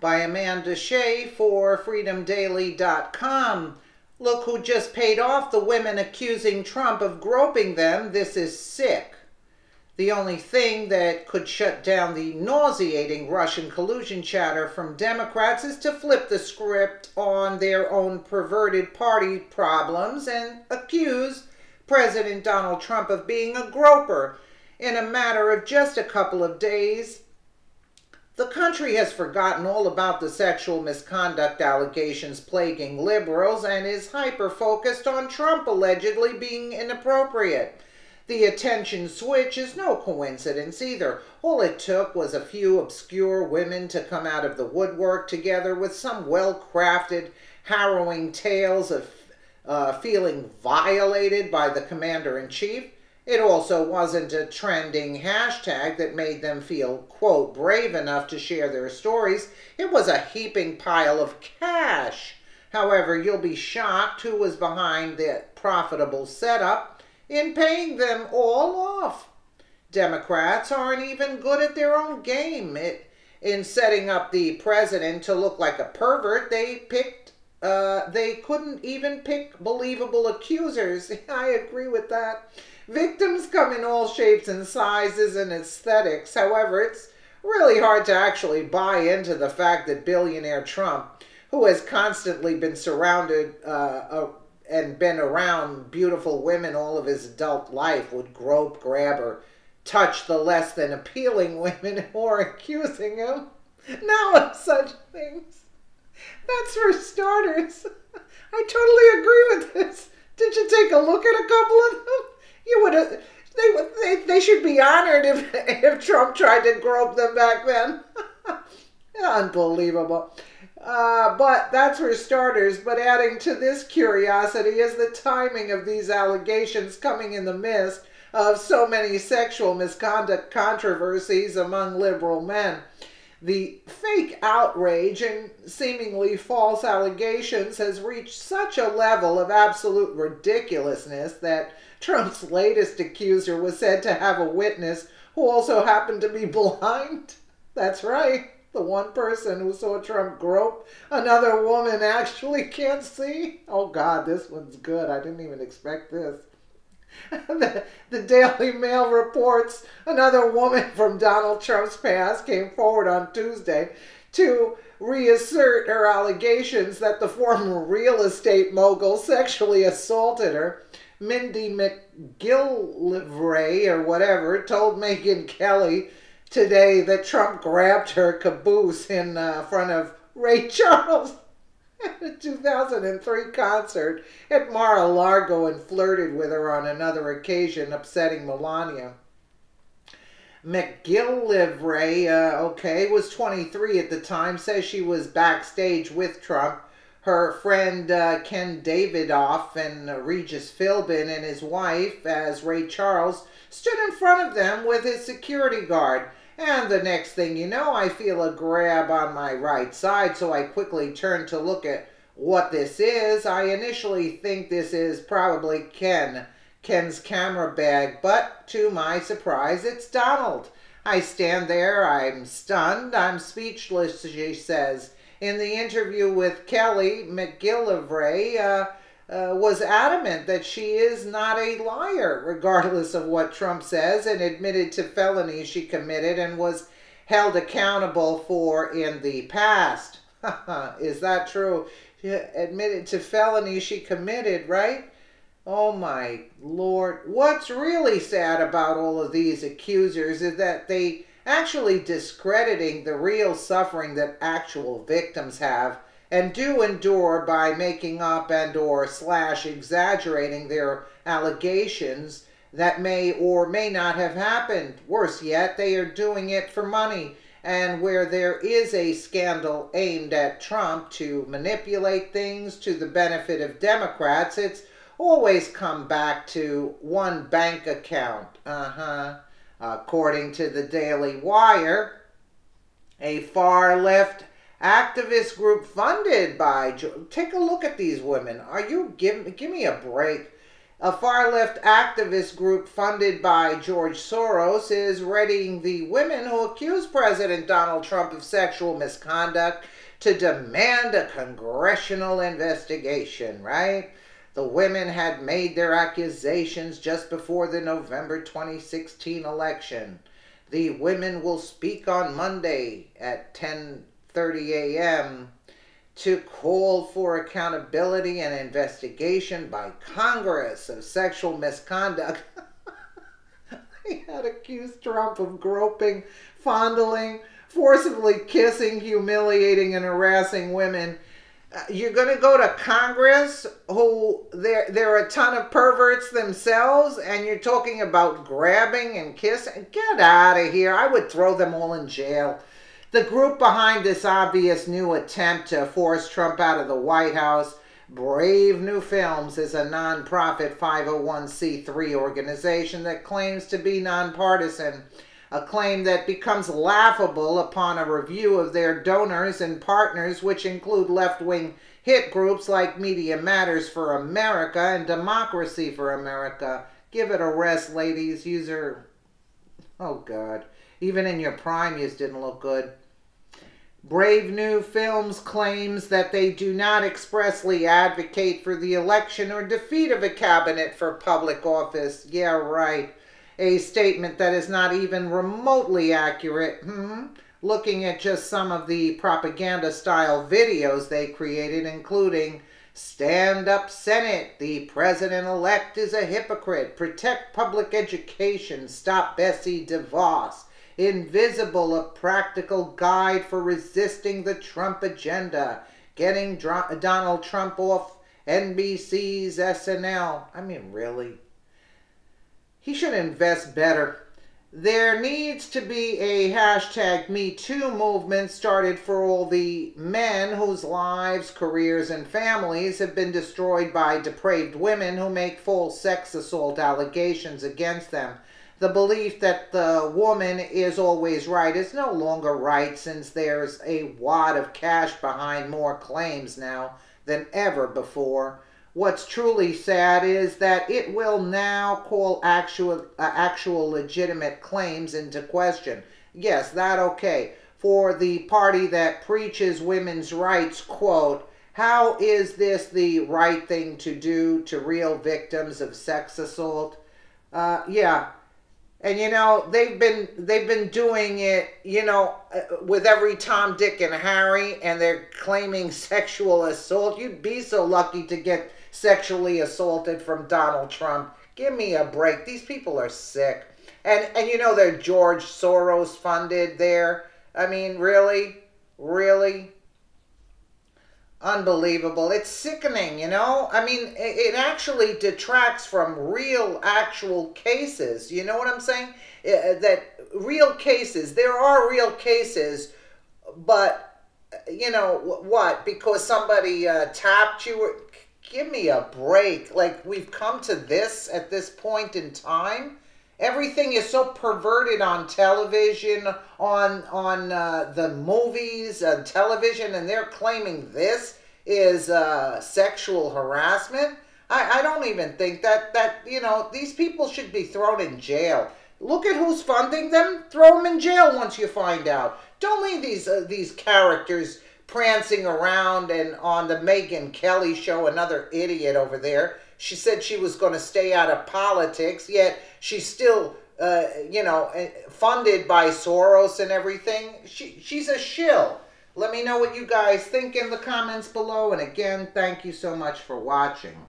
by Amanda Shea for freedomdaily.com. Look who just paid off the women accusing Trump of groping them. This is sick. The only thing that could shut down the nauseating Russian collusion chatter from Democrats is to flip the script on their own perverted party problems and accuse President Donald Trump of being a groper. In a matter of just a couple of days, the country has forgotten all about the sexual misconduct allegations plaguing liberals and is hyper-focused on Trump allegedly being inappropriate. The attention switch is no coincidence either. All it took was a few obscure women to come out of the woodwork together with some well-crafted, harrowing tales of feeling violated by the commander-in-chief. It also wasn't a trending hashtag that made them feel, quote, brave enough to share their stories. It was a heaping pile of cash. However, you'll be shocked who was behind that profitable setup in paying them all off. Democrats aren't even good at their own game. In setting up the president to look like a pervert, they couldn't even pick believable accusers. I agree with that. Victims come in all shapes and sizes and aesthetics. However, it's really hard to actually buy into the fact that billionaire Trump, who has constantly been surrounded and been around beautiful women all of his adult life, would grope, grab, or touch the less than appealing women who are accusing him now of such things. That's for starters. I totally agree with this. Did you take a look at a couple of them? You would have. They should be honored if Trump tried to grope them back then. Unbelievable. But that's for starters. But adding to this curiosity is the timing of these allegations coming in the midst of so many sexual misconduct controversies among liberal men. The fake outrage and seemingly false allegations has reached such a level of absolute ridiculousness that Trump's latest accuser was said to have a witness who also happened to be blind. That's right. The one person who saw Trump grope another woman actually can't see. Oh God, this one's good. I didn't even expect this. The Daily Mail reports another woman from Donald Trump's past came forward on Tuesday to reassert her allegations that the former real estate mogul sexually assaulted her. Mindy McGillivray, or whatever, told Megyn Kelly today that Trump grabbed her caboose in front of Ray Charles at a 2003 concert at Mar-a-Lago and flirted with her on another occasion, upsetting Melania. McGillivray, was 23 at the time, says she was backstage with Trump. Her friend Ken Davidoff and Regis Philbin and his wife, as Ray Charles, stood in front of them with his security guard. And the next thing you know, I feel a grab on my right side, so I quickly turn to look at what this is. I initially think this is probably Ken's camera bag, but to my surprise, it's Donald. I stand there, I'm stunned, I'm speechless, she says. In the interview with Kelly, McGillivray was adamant that she is not a liar, regardless of what Trump says, and admitted to felonies she committed and was held accountable for in the past. Is that true? She admitted to felonies she committed, right? Oh my Lord. What's really sad about all of these accusers is that they actually discrediting the real suffering that actual victims have and do endure by making up and or / exaggerating their allegations that may or may not have happened. Worse yet, they are doing it for money. And where there is a scandal aimed at Trump to manipulate things to the benefit of Democrats, it's always come back to one bank account. According to the Daily Wire, a far-left activist group funded by... Take a look at these women. Give me a break. A far-left activist group funded by George Soros is readying the women who accuse President Donald Trump of sexual misconduct to demand a congressional investigation, right? The women had made their accusations just before the November 2016 election. The women will speak on Monday at 10:30 a.m. to call for accountability and investigation by Congress of sexual misconduct. They had accused Trump of groping, fondling, forcibly kissing, humiliating, and harassing women. You're going to go to Congress, who they're a ton of perverts themselves, and you're talking about grabbing and kissing? Get out of here. I would throw them all in jail. The group behind this obvious new attempt to force Trump out of the White House, Brave New Films, is a nonprofit 501c3 organization that claims to be nonpartisan, a claim that becomes laughable upon a review of their donors and partners, which include left-wing hit groups like Media Matters for America and Democracy for America. Give it a rest, ladies. Oh, God. Even in your prime, you didn't look good. Brave New Films claims that they do not expressly advocate for the election or defeat of a cabinet for public office. Yeah, right. A statement that is not even remotely accurate. Looking at just some of the propaganda-style videos they created, including Stand Up Senate, the President-elect is a hypocrite, Protect Public Education, Stop Bessie DeVos, Invisible, a practical guide for resisting the Trump agenda, Getting Donald Trump off NBC's SNL. I mean, really? He should invest better. There needs to be a hashtag #MeToo movement started for all the men whose lives, careers, and families have been destroyed by depraved women who make false sex assault allegations against them. The belief that the woman is always right is no longer right, since there's a wad of cash behind more claims now than ever before. What's truly sad is that it will now call actual legitimate claims into question. Yes, that okay. For the party that preaches women's rights, quote, how is this the right thing to do to real victims of sex assault? Yeah. And, you know, they've been doing it, you know, with every Tom, Dick, and Harry, and they're claiming sexual assault. You'd be so lucky to get sexually assaulted from Donald Trump. Give me a break. These people are sick. And you know, they're George Soros funded there. I mean, really? Really? Unbelievable. It's sickening, you know? I mean, it actually detracts from real, actual cases. You know what I'm saying? That real cases, there are real cases, but, you know, what? Because somebody tapped you? Give me a break. Like, we've come to this at this point in time? Everything is so perverted on television, on the movies, on television, and they're claiming this is sexual harassment. I don't even think that, you know, these people should be thrown in jail. Look at who's funding them. Throw them in jail once you find out. Don't leave these characters prancing around and on the Megyn Kelly show, another idiot over there. She said she was going to stay out of politics, yet she's still, you know, funded by Soros and everything. She's a shill. Let me know what you guys think in the comments below. And again, thank you so much for watching.